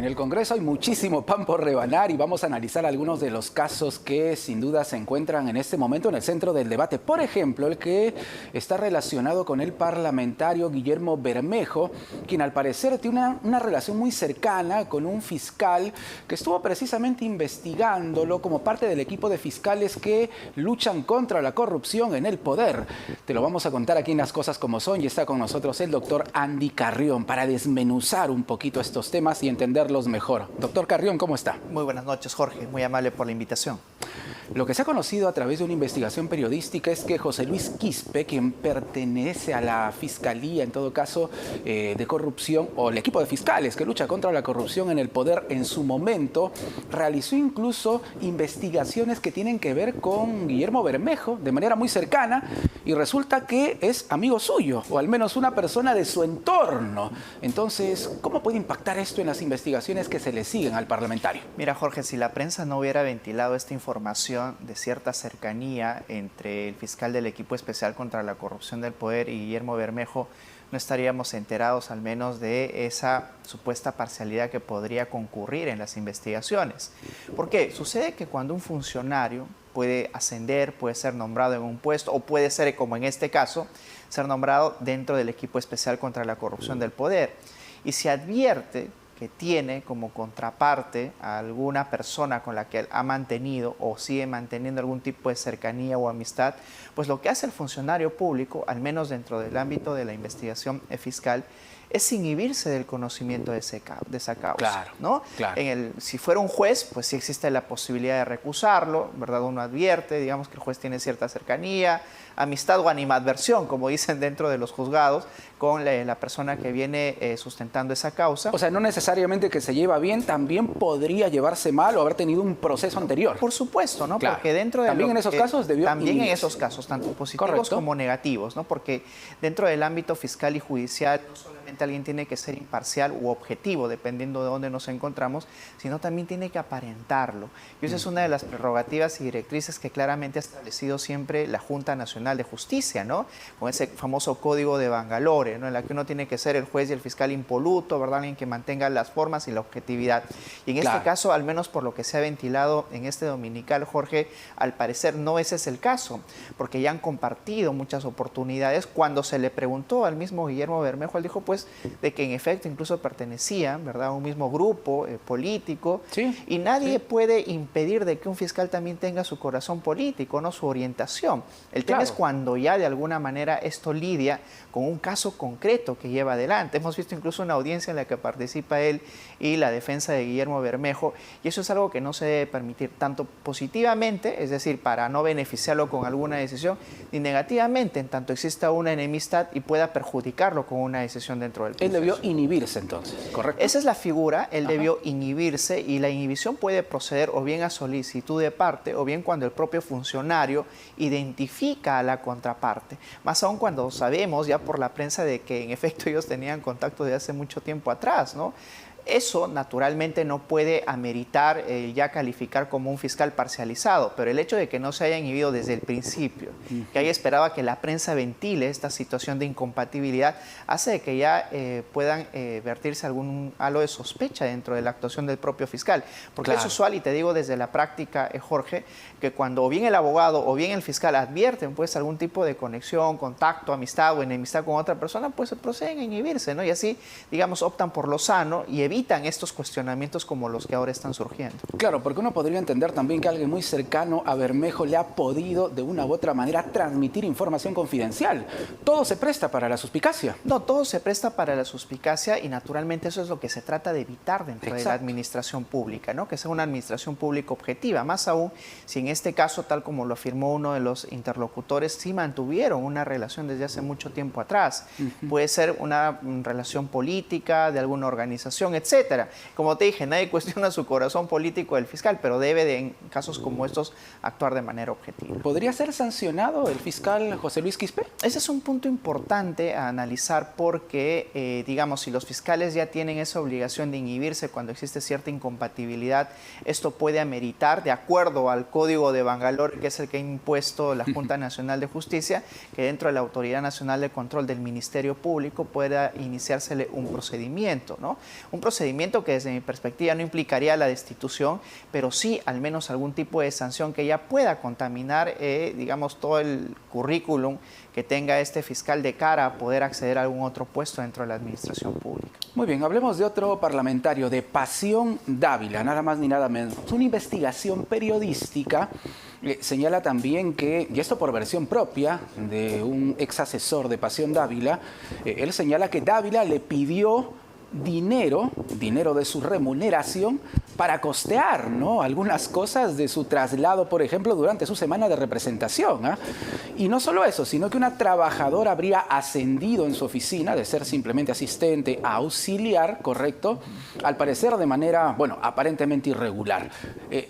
En el Congreso hay muchísimo pan por rebanar y vamos a analizar algunos de los casos que sin duda se encuentran en este momento en el centro del debate. Por ejemplo, el que está relacionado con el parlamentario Guillermo Bermejo, quien al parecer tiene una relación muy cercana con un fiscal que estuvo precisamente investigándolo como parte del equipo de fiscales que luchan contra la corrupción en el poder. Te lo vamos a contar aquí en Las Cosas Como Son y está con nosotros el doctor Andy Carrión para desmenuzar un poquito estos temas y entenderlos mejor. Doctor Carrión, ¿cómo está? Muy buenas noches, Jorge. Muy amable por la invitación. Lo que se ha conocido a través de una investigación periodística es que José Luis Quispe, quien pertenece a la Fiscalía, en todo caso, de corrupción, o el equipo de fiscales que lucha contra la corrupción en el poder en su momento, realizó incluso investigaciones que tienen que ver con Guillermo Bermejo de manera muy cercana y resulta que es amigo suyo, o al menos una persona de su entorno. Entonces, ¿cómo puede impactar esto en las investigaciones que se le siguen al parlamentario? Mira, Jorge, si la prensa no hubiera ventilado esta información de cierta cercanía entre el fiscal del equipo especial contra la corrupción del poder y Guillermo Bermejo, no estaríamos enterados al menos de esa supuesta parcialidad que podría concurrir en las investigaciones. ¿Por qué? Sucede que cuando un funcionario puede ascender, puede ser nombrado en un puesto o puede ser, como en este caso, ser nombrado dentro del equipo especial contra la corrupción del poder y se advierte que tiene como contraparte a alguna persona con la que él ha mantenido o sigue manteniendo algún tipo de cercanía o amistad, pues lo que hace el funcionario público, al menos dentro del ámbito de la investigación fiscal, es inhibirse del conocimiento de esa causa. Claro, ¿no? Claro. Si fuera un juez, pues sí existe la posibilidad de recusarlo, ¿verdad? Uno advierte, digamos que el juez tiene cierta cercanía, amistad o animadversión, como dicen dentro de los juzgados, con la persona que viene sustentando esa causa. O sea, no necesariamente que se lleva bien, también podría llevarse mal o haber tenido un proceso anterior. Por supuesto, ¿no? Claro. Porque dentro de también en esos casos debió También inhibirse. en esos casos, tanto positivos Correcto. como negativos, ¿no? Porque dentro del ámbito fiscal y judicial no solamente alguien tiene que ser imparcial u objetivo, dependiendo de dónde nos encontramos, sino también tiene que aparentarlo. Y esa es una de las prerrogativas y directrices que claramente ha establecido siempre la Junta Nacional de Justicia, ¿no? Con ese famoso código de Bangalore, ¿no? En la que uno tiene que ser el juez y el fiscal impoluto, ¿verdad? Alguien que mantenga las formas y la objetividad. Y en este caso, al menos por lo que se ha ventilado en este dominical, Jorge, al parecer no ese es el caso, porque ya han compartido muchas oportunidades. Cuando se le preguntó al mismo Guillermo Bermejo, él dijo pues de que en efecto incluso pertenecía, ¿verdad?, a un mismo grupo político, sí, y nadie puede impedir de que un fiscal también tenga su corazón político, no su orientación. El tema es cuando ya de alguna manera esto lidia con un caso concreto que lleva adelante. Hemos visto incluso una audiencia en la que participa él y la defensa de Guillermo Bermejo, y eso es algo que no se debe permitir tanto positivamente, es decir, para no beneficiarlo con alguna decisión, ni negativamente, en tanto exista una enemistad y pueda perjudicarlo con una decisión dentro del proceso. Él debió inhibirse entonces, ¿correcto? Esa es la figura, él debió inhibirse, y la inhibición puede proceder o bien a solicitud de parte o bien cuando el propio funcionario identifica a la contraparte. Más aún cuando sabemos ya por la prensa de que en efecto ellos tenían contacto de hace mucho tiempo atrás, ¿no? Eso naturalmente no puede ameritar ya calificar como un fiscal parcializado, pero el hecho de que no se haya inhibido desde el principio, que haya esperado a que la prensa ventile esta situación de incompatibilidad, hace de que ya puedan vertirse algún halo de sospecha dentro de la actuación del propio fiscal. Porque es usual, y te digo desde la práctica, Jorge, que cuando o bien el abogado o bien el fiscal advierten pues algún tipo de conexión, contacto, amistad o enemistad con otra persona, pues se proceden a inhibirse, ¿no? Y así, digamos, optan por lo sano y evitan estos cuestionamientos como los que ahora están surgiendo. Claro, porque uno podría entender también que alguien muy cercano a Bermejo le ha podido de una u otra manera transmitir información confidencial. Todo se presta para la suspicacia. No, todo se presta para la suspicacia y naturalmente eso es lo que se trata de evitar dentro de la administración pública, ¿no? Que sea una administración pública objetiva, más aún si en este caso, tal como lo afirmó uno de los interlocutores, sí mantuvieron una relación desde hace mucho tiempo atrás. Puede ser una relación política, de alguna organización, etcétera. Como te dije, nadie cuestiona su corazón político del fiscal, pero debe en casos como estos actuar de manera objetiva. ¿Podría ser sancionado el fiscal José Luis Quispe? Ese es un punto importante a analizar porque, digamos, si los fiscales ya tienen esa obligación de inhibirse cuando existe cierta incompatibilidad, esto puede ameritar, de acuerdo al código de Bangalore, que es el que ha impuesto la Junta Nacional de Justicia, que dentro de la Autoridad Nacional de Control del Ministerio Público pueda iniciársele un procedimiento, ¿no? Un procedimiento procedimiento que desde mi perspectiva no implicaría la destitución, pero sí al menos algún tipo de sanción que ya pueda contaminar, digamos, todo el currículum que tenga este fiscal de cara a poder acceder a algún otro puesto dentro de la administración pública. Muy bien, hablemos de otro parlamentario, de Pasión Dávila, nada más ni nada menos. Una investigación periodística señala también que, y esto por versión propia de un ex asesor de Pasión Dávila, él señala que Dávila le pidió dinero de su remuneración para costear, ¿no?, algunas cosas de su traslado, por ejemplo, durante su semana de representación, ¿eh? Y no solo eso, sino que una trabajadora habría ascendido en su oficina de ser simplemente asistente a auxiliar, correcto, al parecer de manera, bueno, aparentemente irregular.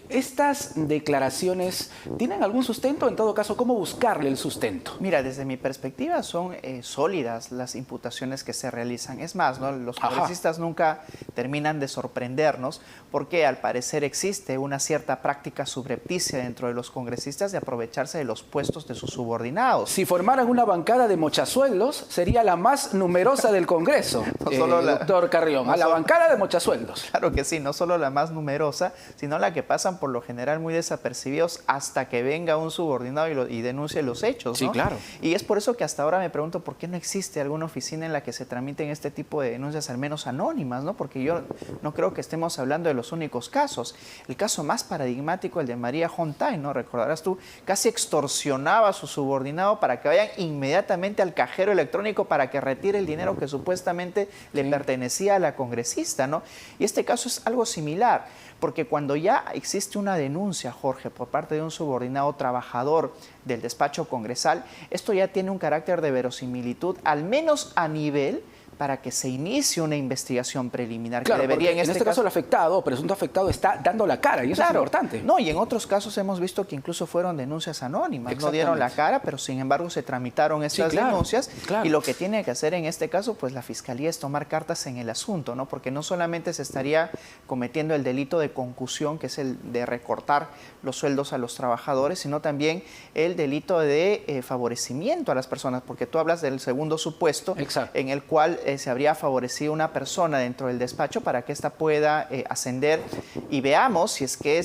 ¿Estas declaraciones tienen algún sustento? En todo caso, ¿cómo buscarle el sustento? Mira, desde mi perspectiva son sólidas las imputaciones que se realizan. Es más, ¿no?, los congresistas nunca terminan de sorprendernos porque al parecer existe una cierta práctica subrepticia dentro de los congresistas de aprovecharse de los puestos de sus subordinados. Si formaran una bancada de mochasueldos, sería la más numerosa del Congreso, doctor Carrión, a la bancada de mochasueldos. Claro que sí, no solo la más numerosa, sino la que pasan por lo general muy desapercibidos hasta que venga un subordinado y denuncie los hechos, ¿no? Sí, claro. Y es por eso que hasta ahora me pregunto por qué no existe alguna oficina en la que se tramiten este tipo de denuncias, al menos anónimas, ¿no? Porque yo no creo que estemos hablando de los únicos casos. El caso más paradigmático, el de María Hontay, ¿no? Recordarás tú, casi extorsionaba a su subordinado para que vayan inmediatamente al cajero electrónico para que retire el dinero que supuestamente le pertenecía a la congresista, ¿no? Y este caso es algo similar, porque cuando ya existe una denuncia, Jorge, por parte de un subordinado trabajador del despacho congresal, esto ya tiene un carácter de verosimilitud, al menos a nivel para que se inicie una investigación preliminar. Claro, que debería, en este caso el afectado, o presunto afectado, está dando la cara y eso es importante. No, y en otros casos hemos visto que incluso fueron denuncias anónimas. No dieron la cara, pero sin embargo se tramitaron estas denuncias. Y lo que tiene que hacer en este caso, pues la Fiscalía es tomar cartas en el asunto, ¿no? Porque no solamente se estaría cometiendo el delito de concusión, que es el de recortar los sueldos a los trabajadores, sino también el delito de favorecimiento a las personas, porque tú hablas del segundo supuesto en el cual se habría favorecido una persona dentro del despacho para que ésta pueda ascender, y veamos si es que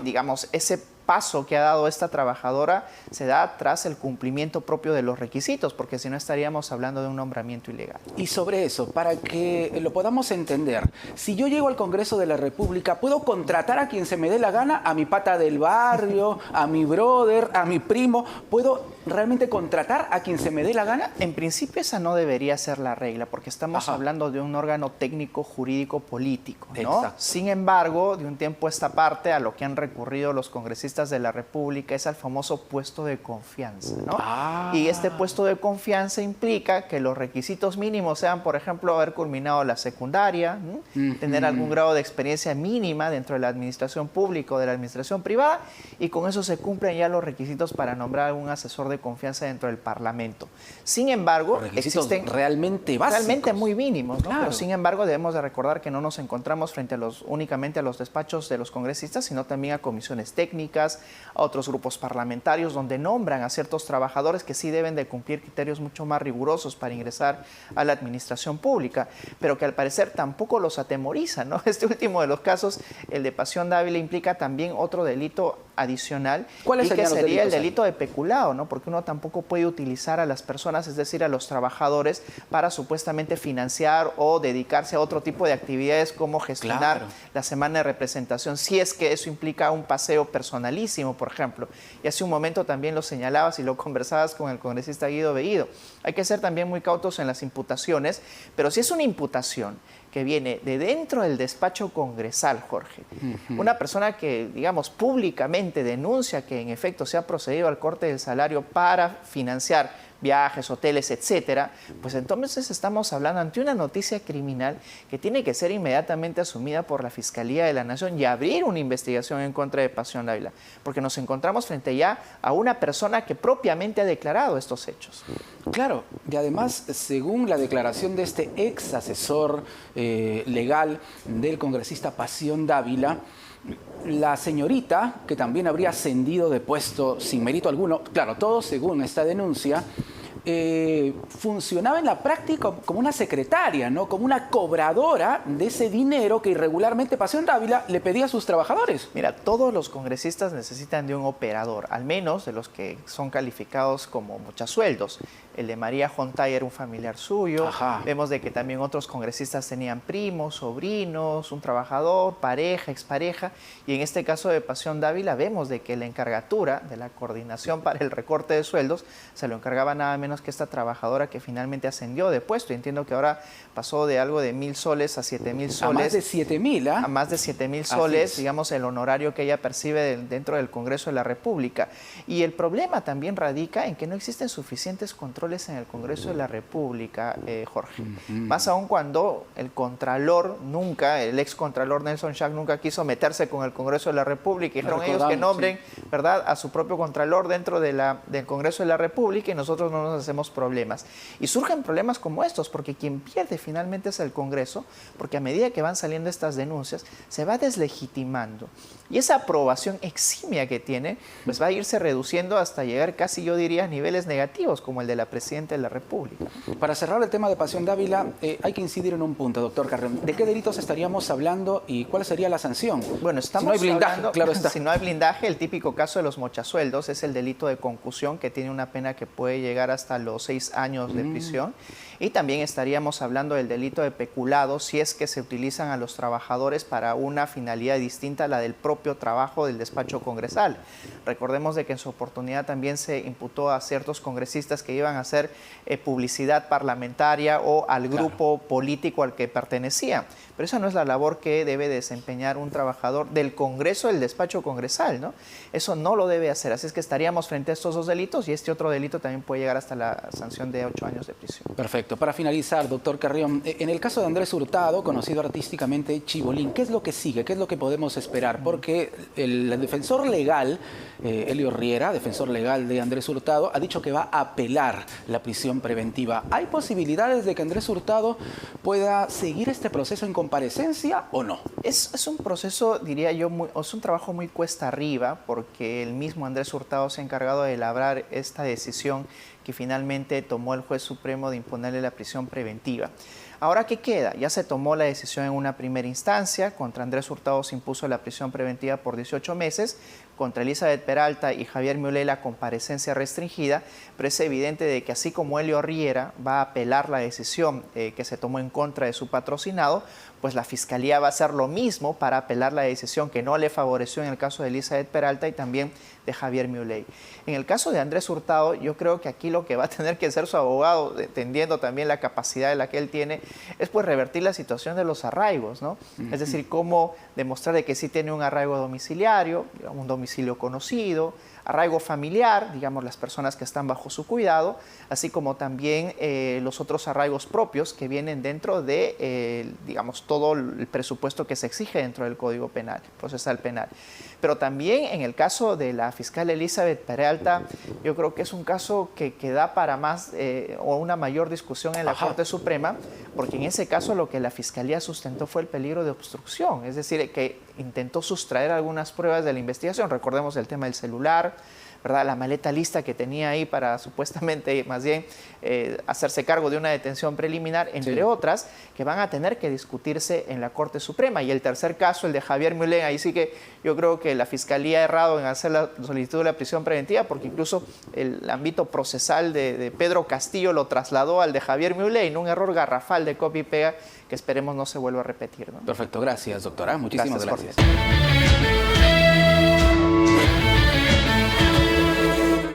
digamos, ese paso que ha dado esta trabajadora se da tras el cumplimiento propio de los requisitos, porque si no estaríamos hablando de un nombramiento ilegal. Y sobre eso, para que lo podamos entender, si yo llego al Congreso de la República, ¿puedo contratar a quien se me dé la gana? ¿A mi pata del barrio, a mi brother, a mi primo? ¿Puedo realmente contratar a quien se me dé la gana? En principio esa no debería ser la regla, porque estamos hablando de un órgano técnico, jurídico, político, ¿no? Sin embargo, de un tiempo a esta parte, a lo que han recurrido los congresistas de la República es al famoso puesto de confianza, ¿no? Y este puesto de confianza implica que los requisitos mínimos sean, por ejemplo, haber culminado la secundaria, tener algún grado de experiencia mínima dentro de la administración pública o de la administración privada, y con eso se cumplen ya los requisitos para nombrar a un asesor de confianza dentro del Parlamento. Sin embargo, existen realmente básicos, realmente muy mínimos, ¿no? Pero sin embargo debemos de recordar que no nos encontramos frente a únicamente a los despachos de los congresistas, sino también a comisiones técnicas, a otros grupos parlamentarios donde nombran a ciertos trabajadores que sí deben de cumplir criterios mucho más rigurosos para ingresar a la administración pública, pero que al parecer tampoco los atemoriza, ¿no? Este último de los casos, el de Pasión Dávila, implica también otro delito adicional, y que sería el delito de peculado, ¿no? Porque uno tampoco puede utilizar a las personas, es decir, a los trabajadores, para supuestamente financiar o dedicarse a otro tipo de actividades como gestionar la semana de representación, si es que eso implica un paseo personalísimo, por ejemplo. Y hace un momento también lo señalabas y lo conversabas con el congresista Guido Bellido. Hay que ser también muy cautos en las imputaciones, pero si es una imputación que viene de dentro del despacho congresal, Jorge, una persona que, digamos, públicamente denuncia que en efecto se ha procedido al corte del salario para financiar viajes, hoteles, etcétera, pues entonces estamos hablando ante una noticia criminal que tiene que ser inmediatamente asumida por la Fiscalía de la Nación y abrir una investigación en contra de Pasión Dávila, porque nos encontramos frente ya a una persona que propiamente ha declarado estos hechos. Claro, y además, según la declaración de este ex asesor legal del congresista Pasión Dávila, la señorita, que también habría ascendido de puesto sin mérito alguno, claro, todo según esta denuncia, funcionaba en la práctica como una secretaria, ¿no? Como una cobradora de ese dinero que irregularmente Pasión Dávila le pedía a sus trabajadores. Mira, todos los congresistas necesitan de un operador, al menos de los que son calificados como mochasueldos. El de María Jontay era un familiar suyo. Ajá. Vemos de que también otros congresistas tenían primos, sobrinos, un trabajador, pareja, expareja. Y en este caso de Pasión Dávila vemos de que la encargatura de la coordinación para el recorte de sueldos se lo encargaba nada menos que esta trabajadora que finalmente ascendió de puesto. Y entiendo que ahora pasó de algo de 1.000 soles a 7.000 soles. A más de 7.000, ¿ah? A más de 7.000 soles, digamos, el honorario que ella percibe dentro del Congreso de la República. Y el problema también radica en que no existen suficientes controles en el Congreso de la República, Jorge. Más aún cuando el Contralor nunca, el ex Contralor Nelson Schack nunca quiso meterse con el Congreso de la República. Y dijeron ellos que nombren, sí, ¿verdad?, a su propio Contralor dentro de del Congreso de la República y nosotros no nos hacemos problemas. Y surgen problemas como estos, porque quien pierde finalmente es el Congreso, porque a medida que van saliendo estas denuncias, se va deslegitimando. Y esa aprobación eximia que tiene, pues va a irse reduciendo hasta llegar casi, yo diría, a niveles negativos, como el de la Presidenta de la República. Para cerrar el tema de Pasión Dávila, hay que incidir en un punto, doctor Carrión. ¿De qué delitos estaríamos hablando y cuál sería la sanción? Bueno, estamos si no hay blindaje, hablando, claro está. Si no hay blindaje, el típico caso de los mochasueldos es el delito de concusión, que tiene una pena que puede llegar hasta los 6 años de prisión. Y también estaríamos hablando del delito de peculado, si es que se utilizan a los trabajadores para una finalidad distinta a la del propio trabajo del despacho congresal. Recordemos de que en su oportunidad también se imputó a ciertos congresistas que iban a hacer publicidad parlamentaria o al grupo político al que pertenecía. Pero esa no es la labor que debe desempeñar un trabajador del Congreso, del despacho congresal, ¿no? Eso no lo debe hacer. Así es que estaríamos frente a estos dos delitos y este otro delito también puede llegar hasta la sanción de 8 años de prisión. Perfecto. Para finalizar, doctor Carrión, en el caso de Andrés Hurtado, conocido artísticamente Chibolín, ¿qué es lo que sigue? ¿Qué es lo que podemos esperar? Porque el defensor legal, Elio Riera, defensor legal de Andrés Hurtado, ha dicho que va a apelar la prisión preventiva. ¿Hay posibilidades de que Andrés Hurtado pueda seguir este proceso en comparecencia o no? Es un proceso, diría yo, es un trabajo muy cuesta arriba, porque el mismo Andrés Hurtado se ha encargado de elaborar esta decisión que finalmente tomó el juez supremo de imponerle la prisión preventiva. Ahora, ¿qué queda? Ya se tomó la decisión en una primera instancia. Contra Andrés Hurtado se impuso la prisión preventiva por 18 meses. Contra Elizabeth Peralta y Javier Milei la comparecencia restringida. Pero es evidente de que así como Elio Riera va a apelar la decisión que se tomó en contra de su patrocinado, pues la Fiscalía va a hacer lo mismo para apelar la decisión que no le favoreció en el caso de Elizabeth Peralta y también de Javier Milei. En el caso de Andrés Hurtado, yo creo que aquí lo que va a tener que hacer su abogado, entendiendo también la capacidad de la que él tiene, es pues revertir la situación de los arraigos, ¿no? Es decir, cómo demostrar de que sí tiene un arraigo domiciliario, un domicilio conocido, arraigo familiar, digamos, las personas que están bajo su cuidado, así como también los otros arraigos propios que vienen dentro de, digamos, todo el presupuesto que se exige dentro del Código Penal, procesal penal. Pero también en el caso de la fiscal Elizabeth Peralta, yo creo que es un caso que da para más o una mayor discusión en la Corte Suprema, porque en ese caso lo que la Fiscalía sustentó fue el peligro de obstrucción, es decir, que intentó sustraer algunas pruebas de la investigación. Recordemos el tema del celular, ¿verdad?, la maleta lista que tenía ahí para supuestamente más bien hacerse cargo de una detención preliminar, entre otras, que van a tener que discutirse en la Corte Suprema. Y el tercer caso, el de Javier Milei, ahí sí que yo creo que la Fiscalía ha errado en hacer la solicitud de la prisión preventiva, porque incluso el ámbito procesal de Pedro Castillo lo trasladó al de Javier Milei, en un error garrafal de copia y pega que esperemos no se vuelva a repetir, ¿no? Perfecto, gracias, doctora. Muchísimas gracias.